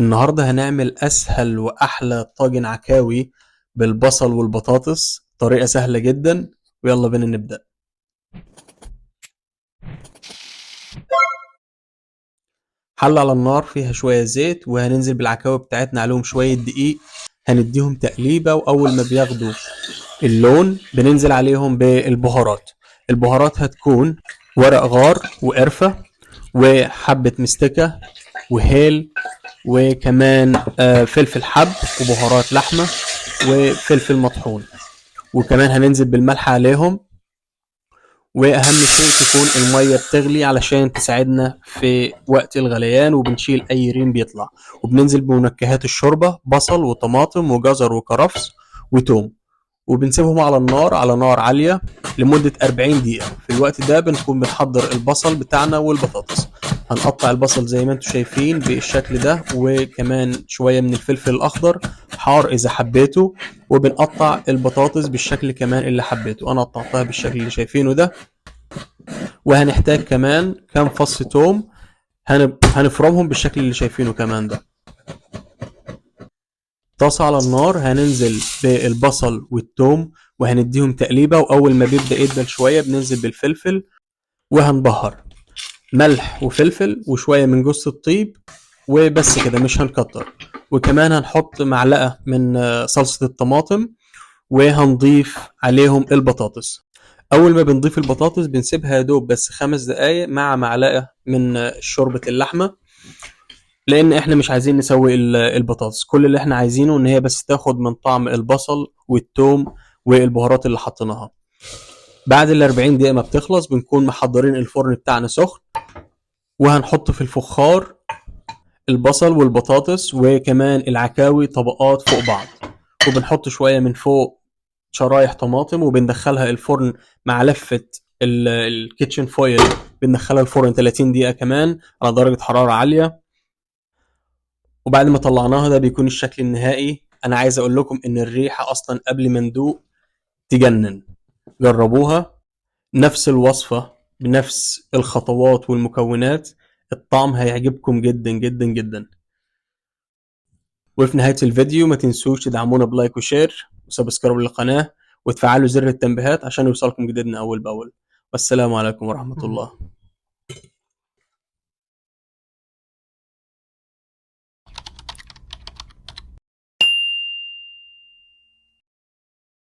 النهاردة هنعمل أسهل وأحلى طاجن عكاوي بالبصل والبطاطس، طريقة سهلة جدا، ويلا بينا نبدأ. حلة على النار فيها شوية زيت، وهننزل بالعكاوي بتاعتنا عليهم شوية دقيق، هنديهم تقليبة، وأول ما بياخدوا اللون بننزل عليهم بالبهارات. البهارات هتكون ورق غار وقرفة وحبة مستكة وهيل، وكمان فلفل حب وبهارات لحمة وفلفل مطحون، وكمان هننزل بالملح عليهم. واهم شيء تكون المية بتغلي علشان تساعدنا في وقت الغليان، وبنشيل اي ريم بيطلع. وبننزل بمنكهات الشوربة، بصل وطماطم وجزر وكرفس وتوم، وبنسيبهم على نار عالية لمدة 40 دقيقة. في الوقت ده بنكون بنحضر البصل بتاعنا والبطاطس. هنقطع البصل زي ما انتم شايفين بالشكل ده، وكمان شوية من الفلفل الأخضر حار إذا حبيته، وبنقطع البطاطس بالشكل كمان اللي حبيته. أنا قطعتها بالشكل اللي شايفينه ده. وهنحتاج كمان كام فص توم، هنفرمهم بالشكل اللي شايفينه كمان ده. طاسة على النار هننزل بالبصل والثوم وهنديهم تقليبة، وأول ما بيبدأ يدبل شوية بننزل بالفلفل، وهنبهر ملح وفلفل وشوية من جوز الطيب، وبس كده مش هنكتر. وكمان هنحط معلقة من صلصة الطماطم، وهنضيف عليهم البطاطس. أول ما بنضيف البطاطس بنسيبها يا دوب بس 5 دقايق مع معلقة من شوربة اللحمة، لان احنا مش عايزين نسوي البطاطس. كل اللي احنا عايزينه ان هي بس تاخد من طعم البصل والثوم والبهارات اللي حطيناها. بعد ال 40 دقيقة ما بتخلص بنكون محضرين الفرن بتاعنا سخن، وهنحط في الفخار البصل والبطاطس وكمان العكاوي طبقات فوق بعض، وبنحط شوية من فوق شرايح طماطم، وبندخلها الفرن مع لفة الكيتشن فويل. بندخلها الفرن 30 دقيقة كمان على درجة حرارة عالية. وبعد ما طلعناها ده بيكون الشكل النهائي. انا عايز اقول لكم ان الريحة اصلا قبل ما ندوق تجنن. جربوها، نفس الوصفة بنفس الخطوات والمكونات، الطعم هيعجبكم جدا جدا جدا. وفي نهاية الفيديو ما تنسوش تدعمونا بلايك وشير وسبسكرايب للقناة، وتفعلوا زر التنبيهات عشان يوصلكم جديدنا اول باول. والسلام عليكم ورحمة الله.